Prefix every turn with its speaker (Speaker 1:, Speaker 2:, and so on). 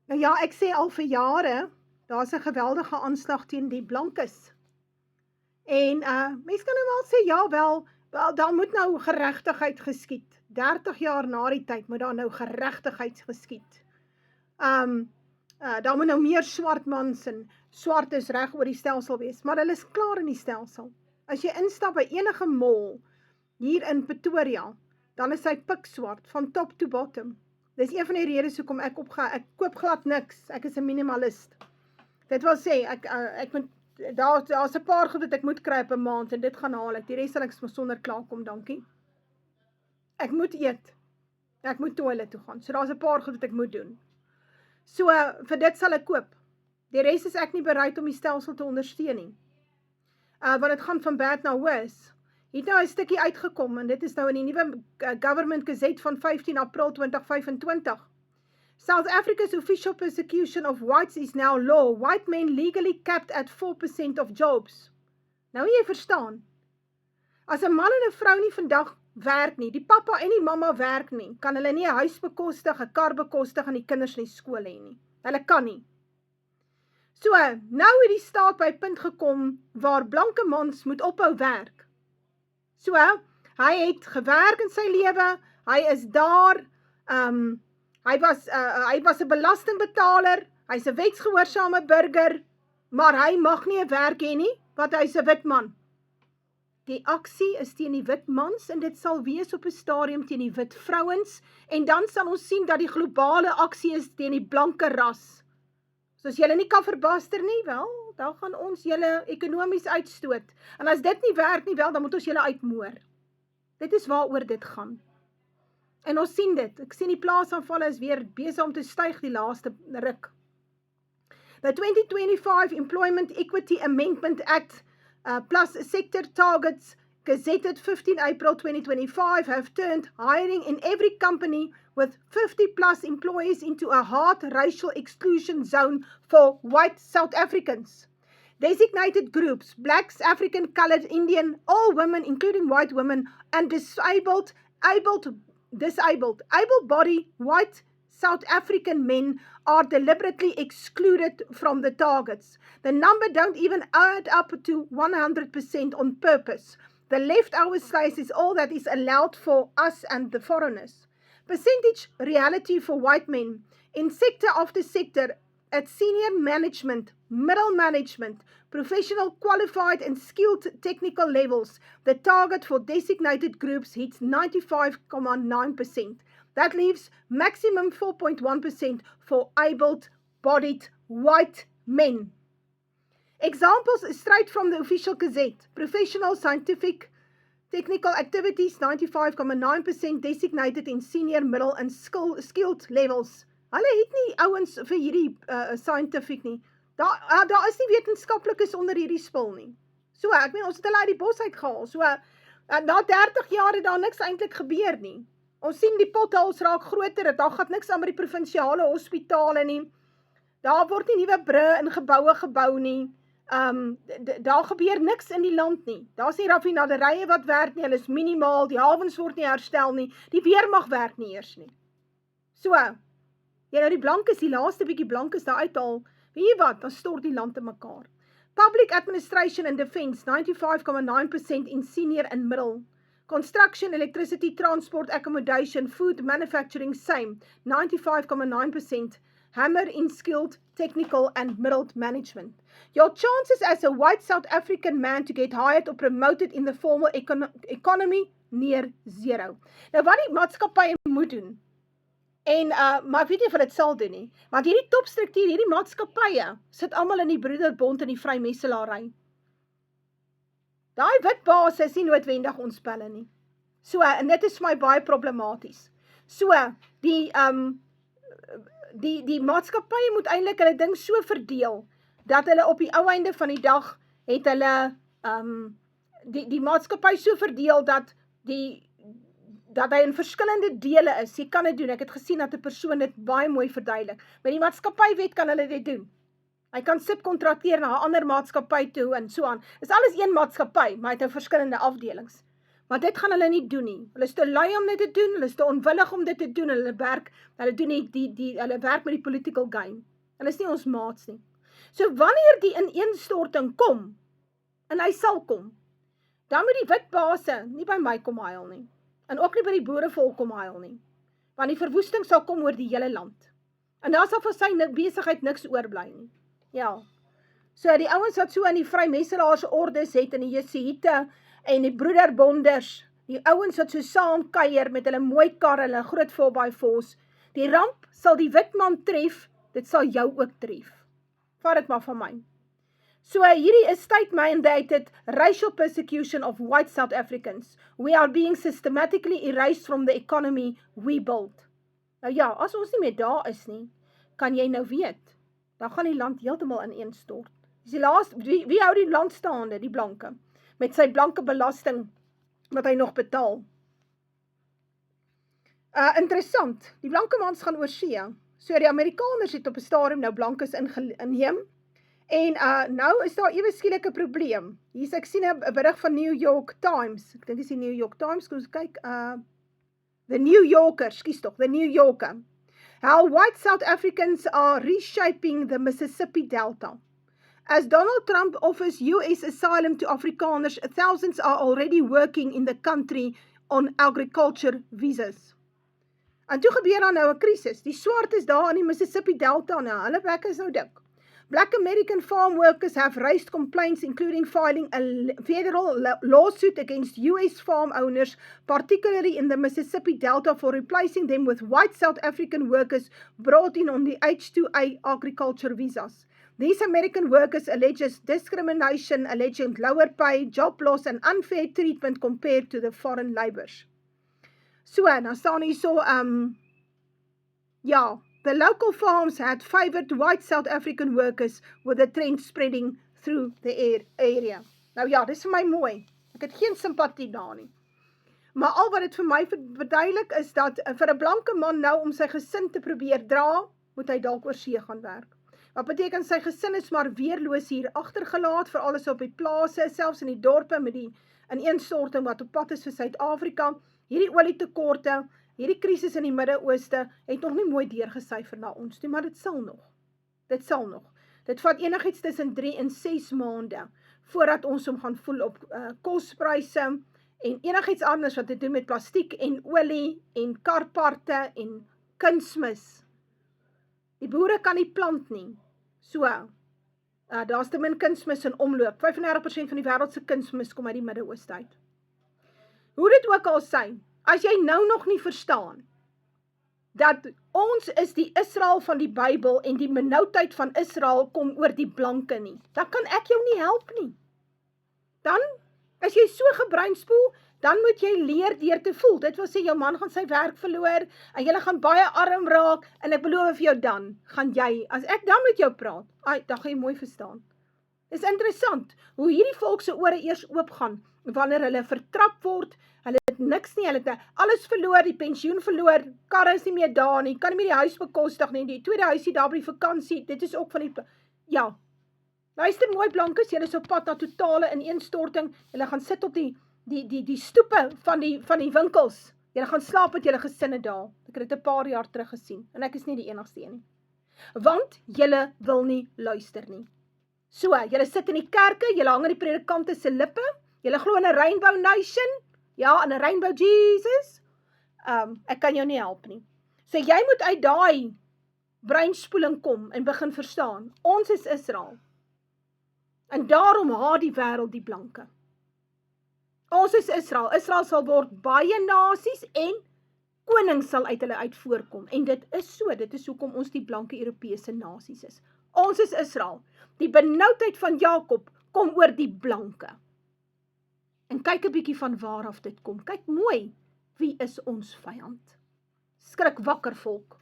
Speaker 1: Nou ja, ek sê al vir jare, daar's 'n geweldige aanslag teen die blankes. En mens kan nou wel sê, ja wel, daar moet nou geregtigheid geskied. 30 jaar na die tyd moet daar nou geregtigheid geskied. Daar moet nou meer swart mans en swart is reg oor die stelsel wees, maar hulle is klaar in die stelsel. As jy instap by enige mall hier in Pretoria, dan is hy pikswart van top to bottom. Dis een van die redes hoekom ek koop glad niks. Ek is 'n minimalist. Dit wil sê ek moet daar's 'n paar goed wat ek moet kry op 'n maand en dit gaan haal ek. Die res sal ek sonder klaarkom, dankie. Ek moet eet. Ek moet toilet toe gaan. So daar's 'n paar goed wat ek moet doen. So vir dit sal ek koop. Die res is ek nie bereid om die stelsel te ondersteun nie. Want dit gaan van bad na worse. Hier het nou 'n stukkie uitgekom en dit is nou in die nuwe Government Gazette van 15 April 2025. South Africa's official persecution of whites is now law. White men legally capped at 4% of jobs. Nou jy verstaan. As 'n man en 'n vrou nie vandag werk nie, die pappa en die mamma werk nie, kan hulle nie 'n huis bekostig, 'n kar bekostig en die kinders nie skool hê nie. Hulle kan nie. So, nou het die staat by 'n punt gekom waar blanke mans moet ophou werk. So, hy het gewerk in sy lewe, hy is daar, hy was 'n belastingbetaler, hy's 'n wetsgehoorsame burger, maar hy mag nie 'n werk hê nie, want hy's 'n wit man. Die aksie is teen die wit mans en dit sal wees op 'n stadium teen die wit vrouens en dan sal ons sien dat die globale aksie is teen die blanke ras. So as julle nie kan verbaster nie, wel, dan gaan ons julle ekonomies uitstoot. En as dit nie werk nie, wel, dan moet ons julle uitmoor. Dit is waaroor dit gaan. En ons sien dit. Ek sien die plaasaanvalle is weer besig om te styg die laaste ruk. The 2025 Employment Equity Amendment Act plus sector targets gazetted 15 April 2025 have turned hiring in every company with 50 plus employees into a hard racial exclusion zone for white South Africans. Designated groups, blacks, African, colored, Indian, all women, including white women, and able-bodied white South African men are deliberately excluded from the targets. The number don't even add up to 100% on purpose. The leftover slice is all that is allowed for us and the foreigners. Percentage reality for white men in sector after sector at senior management, middle management, professional qualified and skilled technical levels, the target for designated groups hits 95.9%. That leaves maximum 4.1% for able-bodied white men. Examples straight from the official gazette. Professional, scientific, technical activities, 95.9% designated in senior, middle and skilled levels. Hulle het nie ouens vir hierdie scientific nie. Daar is nie wetenskaplikes onder hierdie spul nie. So, ek meen, ons het hulle uit die bos uitgehaal. So, na 30 jaar het daar niks eintlik gebeur nie. Ons sien die potholes raak groter, daar gaan niks aan met die provinsiale hospitale nie. Daar word nie nuwe brûe en geboue gebou nie. Daar gebeur niks in die land nie. Daar's nie raffinaderye wat werk nie, hulle is minimaal, die hawens word nie herstel nie, die weermag werk nie eers nie. So, jy nou die blankes, die laaste bietjie blankes daar uithaal, weet jy wat, dan stort die land in mekaar. Public Administration and Defence, 95.9% in senior and middle. Construction, electricity, transport, accommodation, food, manufacturing, same, 95.9%. Hammer in skilled, technical and middle management. Your chances as a white South African man to get hired or promoted in the formal economy, near zero. Nou wat die maatskappye moet doen, en maar ek weet nie of dit sal doen nie, want hierdie topstruktuur, hierdie maatskappye, sit almal in die broederbond in die vrymeselaarry. Daai wit baas is nie noodwendig ons pelle nie. So, en dit is vir my baie problematies. So, die maatskappye moet eintlik hulle ding so verdeel, dat hulle op die ou einde van die dag, het hulle, die maatskappy so verdeel, dat hy in verskillende dele is. Jy kan dit doen, ek het gesien dat 'n persoon dit baie mooi verduidelik. Met die maatskappywet kan hulle dit doen. Hy kan subkontrakteer na 'n ander maatskappy toe en so aan. Is alles een maatskappy, maar hy het nou verskillende afdelings. Maar dit gaan hulle nie doen nie. Hulle is te lui om dit te doen, hulle is te onwillig om dit te doen, hulle doen hulle werk met die political game. Hulle is nie ons maats nie. So wanneer die ineenstorting kom, en hy sal kom, dan moet die wit base nie by my kom huil nie, en ook nie by die boerevolk kom huil nie, want die verwoesting sal kom oor die hele land. En daar sal vir sy besigheid niks oorbly nie. Ja. So die ouens wat so in die vrymesselaarse ordes het, en die Jesuïte, en die broederbonders, die ouens wat so saam kuier met hulle mooi karre, hulle groot 4x4's, die ramp sal die wit man tref, dit sal jou ook tref. Vat dit maar van my. So hierdie is state-mandated racial persecution of white South Africans. We are being systematically erased from the economy we built. Nou ja, as ons nie meer daar is nie, kan jy nou weet, dan gaan die land heeltemal ineenstort. Wie hou die land staande, die blanke, met sy blanke belasting, wat hy nog betaal. Interessant, die blanke mans gaan oor see, so die Amerikaners het op 'n stadium nou blankes inneem, en nou is daar ewe skielike probleem. Hier ek sien 'n berig van New York Times, ek dink dis die New York Times, kom ons kyk, The New Yorker, The New Yorker. How white South Africans are reshaping the Mississippi Delta. As Donald Trump offers US asylum to Afrikaners, thousands are already working in the country on agriculture visas. En toe gebeur daar nou 'n krisis. Die swart is daar in die Mississippi Delta nou, hulle plekke is nou dik. Black American farm workers have raised complaints, including filing a federal lawsuit against US farm owners, particularly in the Mississippi Delta, for replacing them with white South African workers brought in on the H-2A agriculture visas. These American workers allege discrimination, alleging lower pay, job loss, and unfair treatment compared to the foreign labourers. So, nou staan hier so, ja, the local farms had favoured white South African workers with the trend spreading through the area. Nou ja, dis vir my mooi. Ek het geen simpatie daar nie. Maar al wat dit vir my verduidelik is dat vir 'n blanke man nou om sy gesin te probeer dra, moet hy dalk oor see gaan werk. Wat beteken sy gesin is maar weerloos hier agtergelaat, vir alles op die plase, selfs in die dorpe met die ineenstorting wat op pad is vir Suid-Afrika. Hierdie olietekorte, hierdie krisis in die Midde-Ooste het nog nie mooi deurgesyfer na ons toe, maar dit sal nog. Dit sal nog. Dit vat enigiets tussen 3 en 6 maande voordat ons hom gaan voel op kospryse en enigiets anders wat te doen met plastiek en olie en karparte en kunsmis. Die boere kan nie plant nie. So, daar is te min kunsmis in omloop. 35% van die wêreldse kunsmis kom uit die Midde-Ooste uit. Hoe dit ook al sy, as jy nou nog nie verstaan, dat ons is die Israel van die Bybel en die benoudheid van Israel kom oor die blanke nie, dan kan ek jou nie help nie. Dan, as jy so gebreinspoel, dan moet jy leer deur te voel. Dit wil sê, jou man gaan sy werk verloor, en jy gaan baie arm raak, en ek beloof vir jou dan, gaan jy, as ek dan met jou praat, dan gaan jy mooi verstaan. Dis interessant, hoe hierdie volk se ore eers oopgaan, wanneer hulle vertrap word, hulle het niks nie, hulle het alles verloor, die pensioen verloor, karre is nie meer daar nie, kan nie meer die huis bekostig nie, die tweede huisie daar by die vakansie, dit is ook van die, ja, luister mooi blankes, julle is op pad na totale ineenstorting, julle gaan sit op die stoepe van die winkels, julle gaan slaap met julle gesinne daar, ek het dit 'n paar jaar terug gesien, en ek is nie die enigste een nie, want julle wil nie luister nie. So, julle sit in die kerke, julle hang in die predikante se lippe, julle glo in 'n Rainbow Nation, ja, in 'n Rainbow Jesus, ek kan jou nie help nie. So, jy moet uit daai breinspoeling kom en begin verstaan, ons is Israel, en daarom haat die wêreld die blanke. Ons is Israel, Israel sal word baie nasies en koning sal uit hulle uit voorkom, en dit is hoekom ons die blanke Europese nasies is. Ons is Israel, die benoudheid van Jakob kom oor die blanke. En kyk 'n bietjie van waar af dit kom, kyk mooi, wie is ons vyand? Skrik wakker volk.